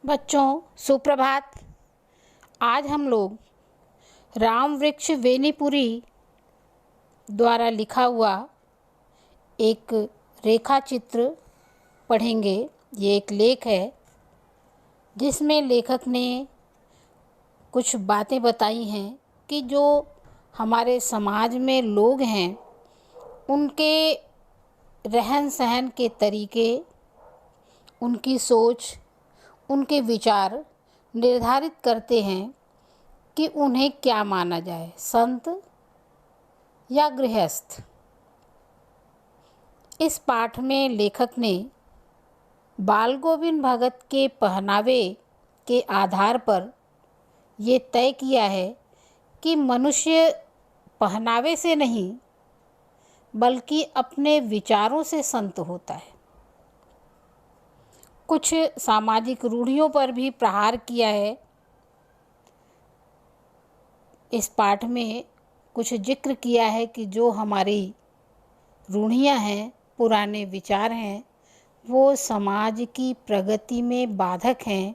बच्चों सुप्रभात। आज हम लोग राम वृक्ष वेनीपुरी द्वारा लिखा हुआ एक रेखा चित्र पढ़ेंगे। ये एक लेख है जिसमें लेखक ने कुछ बातें बताई हैं कि जो हमारे समाज में लोग हैं उनके रहन सहन के तरीके, उनकी सोच, उनके विचार निर्धारित करते हैं कि उन्हें क्या माना जाए, संत या गृहस्थ। इस पाठ में लेखक ने बाल गोविंद भगत के पहनावे के आधार पर ये तय किया है कि मनुष्य पहनावे से नहीं बल्कि अपने विचारों से संत होता है। कुछ सामाजिक रूढ़ियों पर भी प्रहार किया है। इस पाठ में कुछ जिक्र किया है कि जो हमारी रूढ़ियाँ हैं, पुराने विचार हैं, वो समाज की प्रगति में बाधक हैं,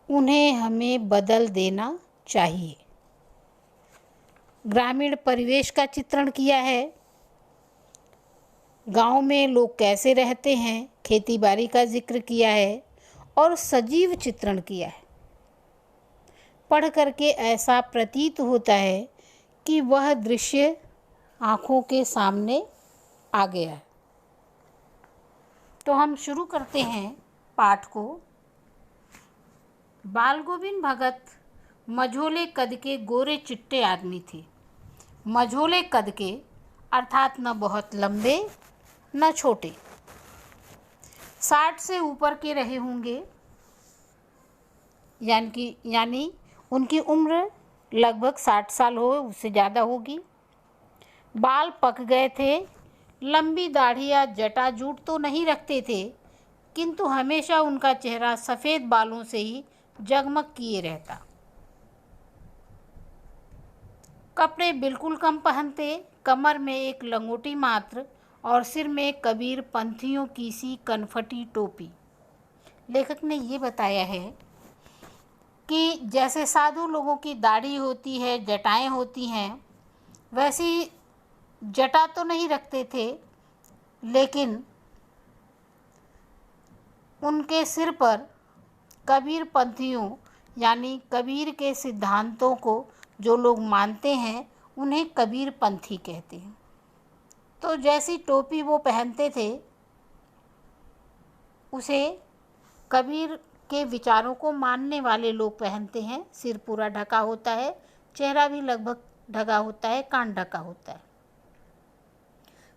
उन्हें हमें बदल देना चाहिए। ग्रामीण परिवेश का चित्रण किया है। गांव में लोग कैसे रहते हैं, खेती बाड़ी का जिक्र किया है और सजीव चित्रण किया है। पढ़ करके ऐसा प्रतीत होता है कि वह दृश्य आँखों के सामने आ गया है। तो हम शुरू करते हैं पाठ को। बाल गोविंद भगत मझोले कद के गोरे चिट्टे आदमी थे। मझोले कद के अर्थात न बहुत लंबे न छोटे, 60 से ऊपर के रहे होंगे, यानी उनकी उम्र लगभग 60 साल हो, उससे ज़्यादा होगी। बाल पक गए थे। लंबी दाढ़ी या जटा जूट तो नहीं रखते थे, किंतु हमेशा उनका चेहरा सफ़ेद बालों से ही जगमग किए रहता। कपड़े बिल्कुल कम पहनते, कमर में एक लंगोटी मात्र और सिर में कबीर पंथियों की सी कनफटी टोपी। लेखक ने ये बताया है कि जैसे साधु लोगों की दाढ़ी होती है, जटाएं होती हैं, वैसी जटा तो नहीं रखते थे, लेकिन उनके सिर पर कबीर पंथियों यानी कबीर के सिद्धांतों को जो लोग मानते हैं उन्हें कबीर पंथी कहते हैं। तो जैसी टोपी वो पहनते थे उसे कबीर के विचारों को मानने वाले लोग पहनते हैं। सिर पूरा ढका होता है, चेहरा भी लगभग ढका होता है, कान ढका होता है।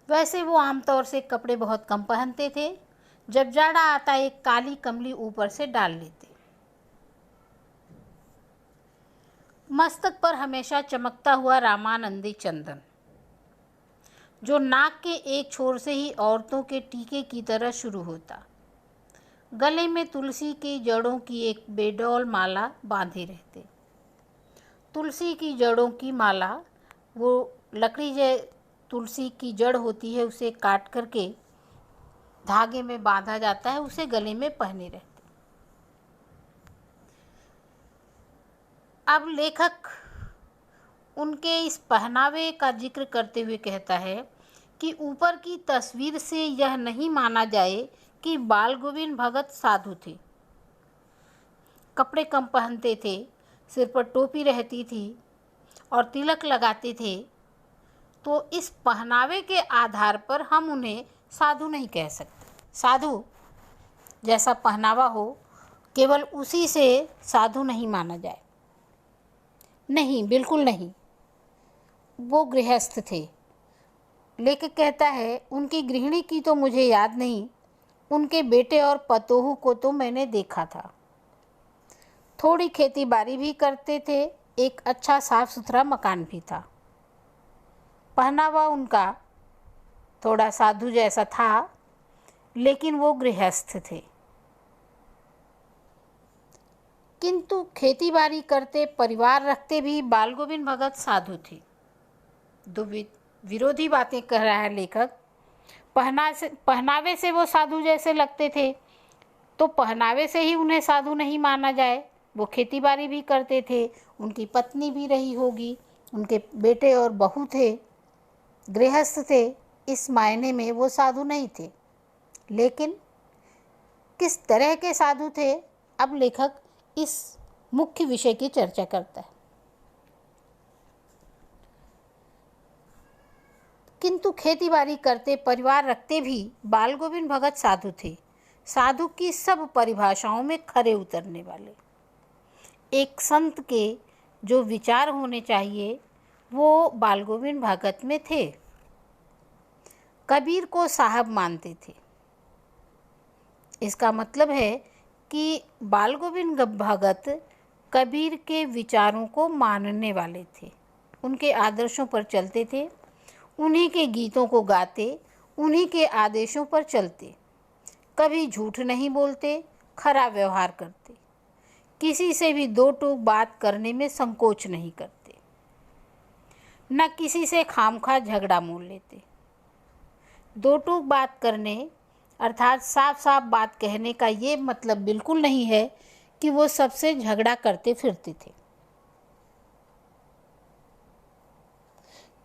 वैसे वो आमतौर से कपड़े बहुत कम पहनते थे। जब जाड़ा आता एक काली कमली ऊपर से डाल लेते। मस्तक पर हमेशा चमकता हुआ रामानंदी चंदन, जो नाक के एक छोर से ही औरतों के टीके की तरह शुरू होता। गले में तुलसी की जड़ों की एक बेडौल माला बांधे रहते। तुलसी की जड़ों की माला, वो लकड़ी तुलसी की जड़ होती है, उसे काट करके धागे में बांधा जाता है, उसे गले में पहने रहते। अब लेखक उनके इस पहनावे का जिक्र करते हुए कहता है कि ऊपर की तस्वीर से यह नहीं माना जाए कि बाल गोविंद भगत साधु थे। कपड़े कम पहनते थे, सिर पर टोपी रहती थी और तिलक लगाते थे, तो इस पहनावे के आधार पर हम उन्हें साधु नहीं कह सकते। साधु जैसा पहनावा हो, केवल उसी से साधु नहीं माना जाए। नहीं, बिल्कुल नहीं। वो गृहस्थ थे। लेखक कहता है उनकी गृहिणी की तो मुझे याद नहीं, उनके बेटे और पतोहू को तो मैंने देखा था। थोड़ी खेती बाड़ी भी करते थे, एक अच्छा साफ सुथरा मकान भी था। पहनावा उनका थोड़ा साधु जैसा था, लेकिन वो गृहस्थ थे। किंतु खेती बाड़ी करते, परिवार रखते भी बाल गोविंद भगत साधु थे। दो विरोधी बातें कह रहा है लेखक। पहनावे से वो साधु जैसे लगते थे, तो पहनावे से ही उन्हें साधु नहीं माना जाए। वो खेती बाड़ी भी करते थे, उनकी पत्नी भी रही होगी, उनके बेटे और बहू थे, गृहस्थ थे। इस मायने में वो साधु नहीं थे। लेकिन किस तरह के साधु थे, अब लेखक इस मुख्य विषय की चर्चा करता है। किंतु खेतीबाड़ी करते, परिवार रखते भी बाल गोविंद भगत साधु थे। साधु की सब परिभाषाओं में खरे उतरने वाले। एक संत के जो विचार होने चाहिए वो बाल गोविंद भगत में थे। कबीर को साहब मानते थे। इसका मतलब है कि बाल गोविंद भगत कबीर के विचारों को मानने वाले थे, उनके आदर्शों पर चलते थे, उन्हीं के गीतों को गाते, उन्हीं के आदेशों पर चलते, कभी झूठ नहीं बोलते, खरा व्यवहार करते, किसी से भी दो टूक बात करने में संकोच नहीं करते, न किसी से खामखा झगड़ा मोल लेते। दो टूक बात करने अर्थात साफ साफ बात कहने का ये मतलब बिल्कुल नहीं है कि वो सबसे झगड़ा करते फिरते थे।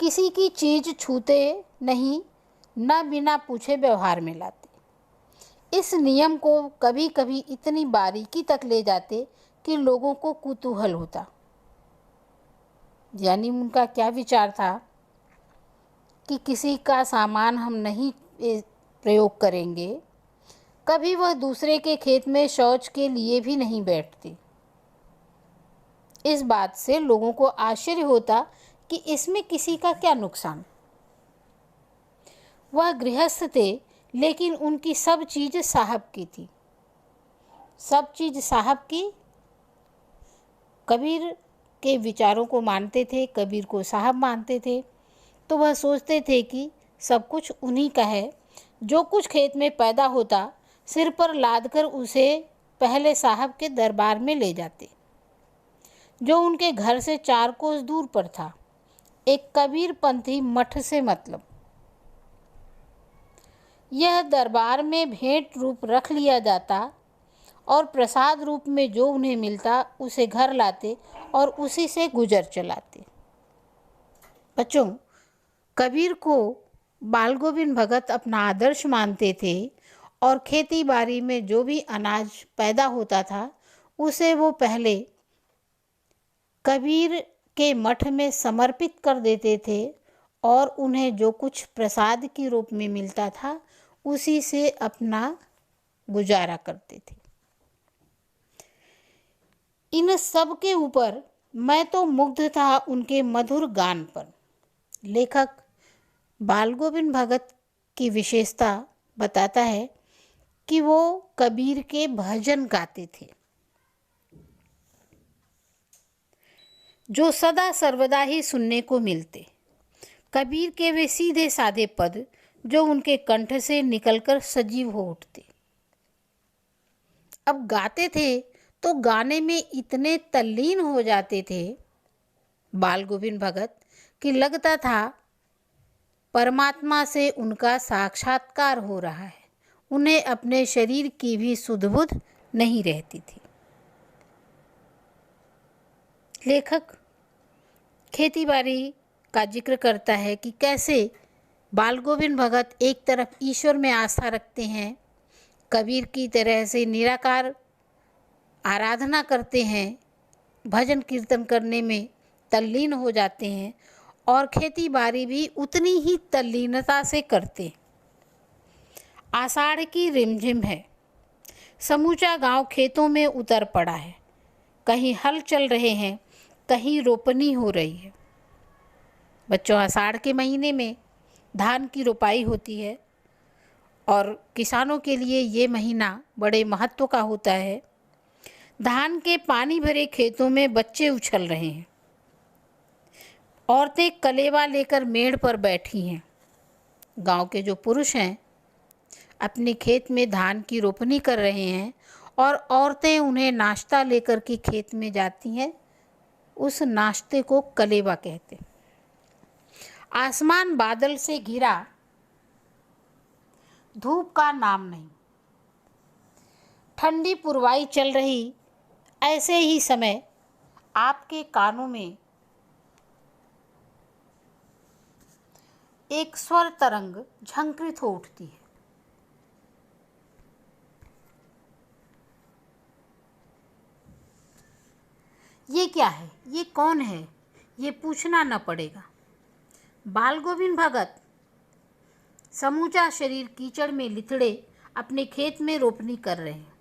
किसी की चीज छूते नहीं, न बिना पूछे व्यवहार में लाते। इस नियम को कभी कभी इतनी बारीकी तक ले जाते कि लोगों को कुतूहल होता। यानी उनका क्या विचार था कि किसी का सामान हम नहीं प्रयोग करेंगे, कभी वह दूसरे के खेत में शौच के लिए भी नहीं बैठते। इस बात से लोगों को आश्चर्य होता कि इसमें किसी का क्या नुकसान। वह गृहस्थ थे, लेकिन उनकी सब चीज़ साहब की थी। सब चीज़ साहब की। कबीर के विचारों को मानते थे, कबीर को साहब मानते थे, तो वह सोचते थे कि सब कुछ उन्हीं का है। जो कुछ खेत में पैदा होता, सिर पर लादकर उसे पहले साहब के दरबार में ले जाते, जो उनके घर से 4 कोस दूर पर था। एक कबीर पंथी मठ से मतलब। यह दरबार में भेंट रूप रख लिया जाता और प्रसाद रूप में जो उन्हें मिलता उसे घर लाते और उसी से गुजर चलाते। बच्चों, कबीर को बाल गोविंद भगत अपना आदर्श मानते थे और खेती बाड़ी में जो भी अनाज पैदा होता था उसे वो पहले कबीर के मठ में समर्पित कर देते थे और उन्हें जो कुछ प्रसाद के रूप में मिलता था उसी से अपना गुजारा करते थे। इन सब के ऊपर मैं तो मुग्ध था उनके मधुर गान पर। लेखक बाल गोविंद भगत की विशेषता बताता है कि वो कबीर के भजन गाते थे, जो सदा सर्वदा ही सुनने को मिलते। कबीर के वे सीधे साधे पद जो उनके कंठ से निकलकर सजीव हो उठते। अब गाते थे तो गाने में इतने तल्लीन हो जाते थे बाल गोविंद भगत कि लगता था परमात्मा से उनका साक्षात्कार हो रहा है। उन्हें अपने शरीर की भी सुध-बुध नहीं रहती थी। लेखक खेतीबाड़ी का जिक्र करता है कि कैसे बाल गोविंद भगत एक तरफ ईश्वर में आस्था रखते हैं, कबीर की तरह से निराकार आराधना करते हैं, भजन कीर्तन करने में तल्लीन हो जाते हैं और खेती बाड़ी भी उतनी ही तल्लीनता से करते। आषाढ़ की रिमझिम है, समूचा गांव खेतों में उतर पड़ा है। कहीं हल चल रहे हैं, कहीं रोपनी हो रही है। बच्चों, आषाढ़ के महीने में धान की रोपाई होती है और किसानों के लिए ये महीना बड़े महत्व का होता है। धान के पानी भरे खेतों में बच्चे उछल रहे हैं। औरतें कलेवा लेकर मेड़ पर बैठी हैं। गांव के जो पुरुष हैं अपने खेत में धान की रोपनी कर रहे हैं और औरतें उन्हें नाश्ता लेकर के खेत में जाती हैं। उस नाश्ते को कलेवा कहते हैं। आसमान बादल से घिरा, धूप का नाम नहीं। ठंडी पुरवाई चल रही, ऐसे ही समय आपके कानों में एक स्वर तरंग झंकृत हो उठती है। ये क्या है, ये कौन है, ये पूछना न पड़ेगा। बाल गोविंद भगत समूचा शरीर कीचड़ में लिथड़े अपने खेत में रोपनी कर रहे हैं।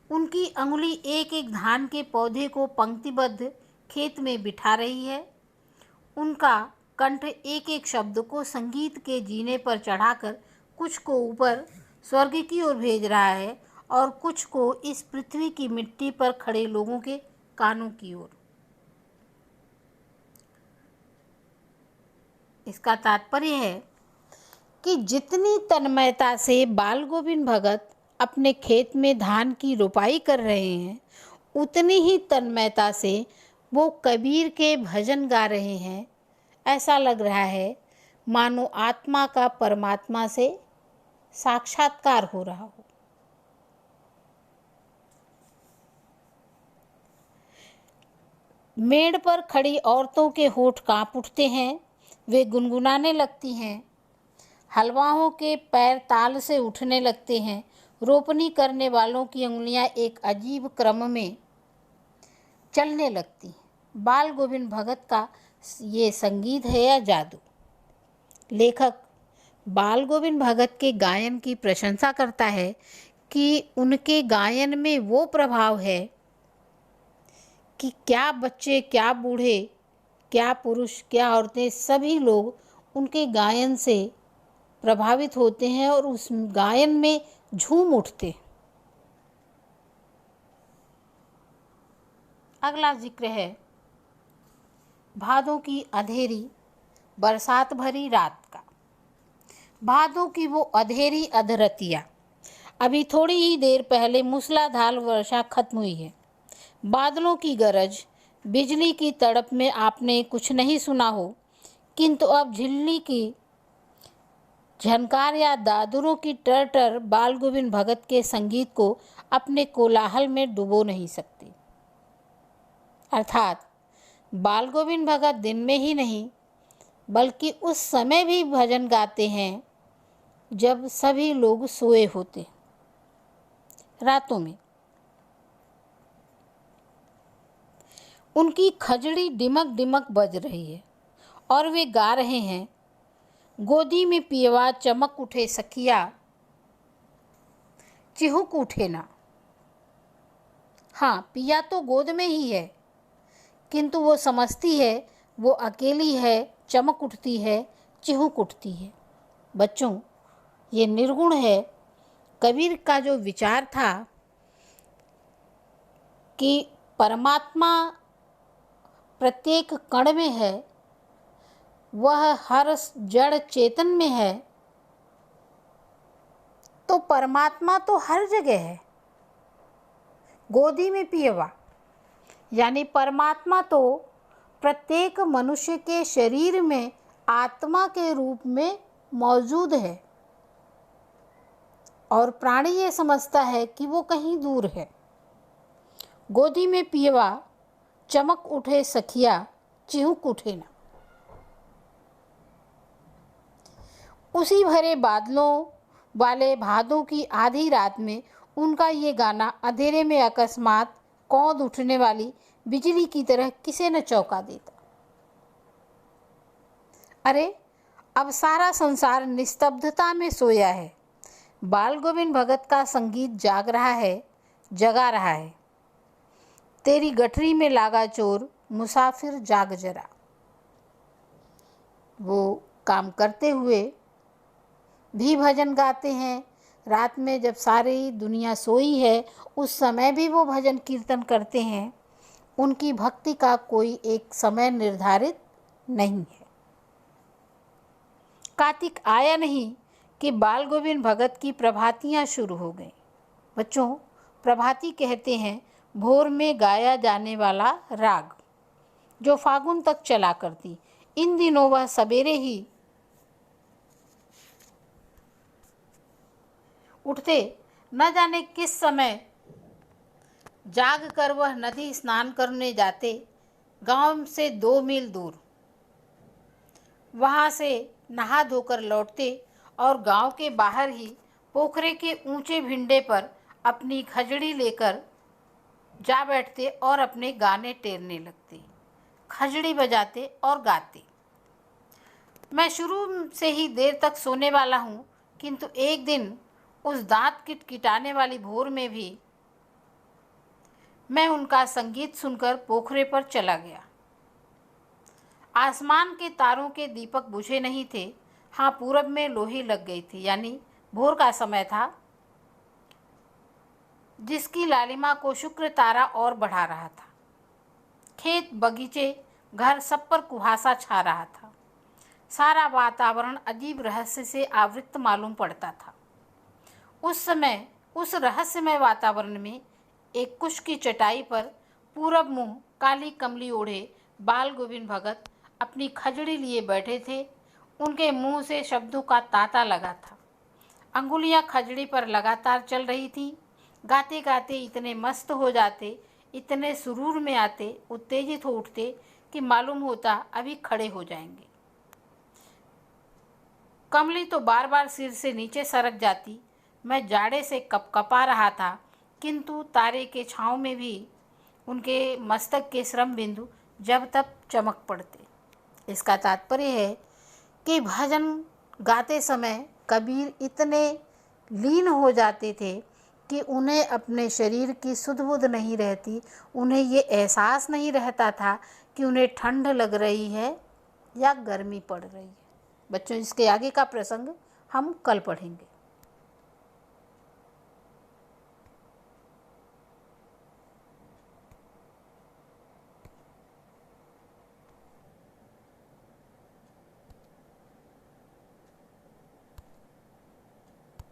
उनकी अंगुली एक एक धान के पौधे को पंक्तिबद्ध खेत में बिठा रही है। उनका कंठ एक एक शब्द को संगीत के जीने पर चढ़ाकर कुछ को ऊपर स्वर्ग की ओर भेज रहा है और कुछ को इस पृथ्वी की मिट्टी पर खड़े लोगों के कानों की ओर। इसका तात्पर्य है कि जितनी तन्मयता से बाल गोविंद भगत अपने खेत में धान की रोपाई कर रहे हैं, उतनी ही तन्मयता से वो कबीर के भजन गा रहे हैं। ऐसा लग रहा है मानो आत्मा का परमात्मा से साक्षात्कार हो रहा हो। मेड़ पर खड़ी औरतों के होठ कांप उठते हैं, वे गुनगुनाने लगती हैं। हलवाओं के पैर ताल से उठने लगते हैं। रोपनी करने वालों की उंगलियां एक अजीब क्रम में चलने लगती। बाल गोविंद भगत का ये संगीत है या जादू? लेखक बाल गोविंद भगत के गायन की प्रशंसा करता है कि उनके गायन में वो प्रभाव है कि क्या बच्चे, क्या बूढ़े, क्या पुरुष, क्या औरतें, सभी लोग उनके गायन से प्रभावित होते हैं और उस गायन में झूम उठते। अगला जिक्र है भादों की अंधेरी बरसात भरी रात का। भादों की वो अंधेरी अधरतिया। अभी थोड़ी ही देर पहले मूसलाधार वर्षा खत्म हुई है। बादलों की गरज, बिजली की तड़प में आपने कुछ नहीं सुना हो, किंतु अब झिल्ली की झनकार या दादुरों की टर टर बाल गोविंद भगत के संगीत को अपने कोलाहल में डुबो नहीं सकती। अर्थात बाल गोविंद भगत दिन में ही नहीं बल्कि उस समय भी भजन गाते हैं जब सभी लोग सोए होते, रातों में। उनकी खजड़ी डिमक डिमक बज रही है और वे गा रहे हैं, गोदी में पियवा चमक उठे सखिया, चिहुक उठे ना। हाँ, पिया तो गोद में ही है, किंतु वो समझती है वो अकेली है, चमक उठती है, चिहुक उठती है। बच्चों, ये निर्गुण है। कबीर का जो विचार था कि परमात्मा प्रत्येक कण में है, वह हर जड़ चेतन में है, तो परमात्मा तो हर जगह है। गोदी में पियवा यानी परमात्मा तो प्रत्येक मनुष्य के शरीर में आत्मा के रूप में मौजूद है और प्राणी ये समझता है कि वो कहीं दूर है। गोदी में पियवा चमक उठे सखिया, चिहुक उठे ना। उसी भरे बादलों वाले भादों की आधी रात में उनका ये गाना अंधेरे में अकस्मात कौंध उठने वाली बिजली की तरह किसे न चौंका देता। अरे, अब सारा संसार निस्तब्धता में सोया है। बाल गोविंद भगत का संगीत जाग रहा है, जगा रहा है। तेरी गठरी में लागा चोर, मुसाफिर जाग जरा। वो काम करते हुए भी भजन गाते हैं। रात में जब सारी दुनिया सोई है, उस समय भी वो भजन कीर्तन करते हैं। उनकी भक्ति का कोई एक समय निर्धारित नहीं है। कार्तिक आया नहीं कि बाल गोविंद भगत की प्रभातियाँ शुरू हो गईं। बच्चों, प्रभाती कहते हैं भोर में गाया जाने वाला राग जो फागुन तक चला करती। इन दिनों वह सवेरे ही उठते न जाने किस समय जाग कर वह नदी स्नान करने जाते, गांव से 2 मील दूर। वहां से नहा धोकर लौटते और गांव के बाहर ही पोखरे के ऊंचे भिंडे पर अपनी खजड़ी लेकर जा बैठते और अपने गाने टेरने लगते, खजड़ी बजाते और गाते। मैं शुरू से ही देर तक सोने वाला हूँ, किंतु एक दिन उस दांत किटकिटाने वाली भोर में भी मैं उनका संगीत सुनकर पोखरे पर चला गया। आसमान के तारों के दीपक बुझे नहीं थे। हाँ, पूरब में लोही लग गई थी, यानी भोर का समय था, जिसकी लालिमा को शुक्र तारा और बढ़ा रहा था। खेत, बगीचे, घर, सब पर कुहासा छा रहा था। सारा वातावरण अजीब रहस्य से आवृत मालूम पड़ता था। उस समय उस रहस्यमय वातावरण में एक कुश की चटाई पर पूरब मुंह, काली कमली ओढ़े बाल गोविंद भगत अपनी खजड़ी लिए बैठे थे। उनके मुंह से शब्दों का तांता लगा था। अंगुलियां खजड़ी पर लगातार चल रही थीं। गाते गाते इतने मस्त हो जाते, इतने सुरूर में आते, उत्तेजित हो उठते कि मालूम होता अभी खड़े हो जाएंगे। कमली तो बार बार सिर से नीचे सरक जाती। मैं जाड़े से कपकपा रहा था, किंतु तारे के छाँव में भी उनके मस्तक के श्रम बिंदु जब तब चमक पड़ते। इसका तात्पर्य है कि भजन गाते समय कबीर इतने लीन हो जाते थे कि उन्हें अपने शरीर की सुध बुध नहीं रहती। उन्हें ये एहसास नहीं रहता था कि उन्हें ठंड लग रही है या गर्मी पड़ रही है। बच्चों, इसके आगे का प्रसंग हम कल पढ़ेंगे।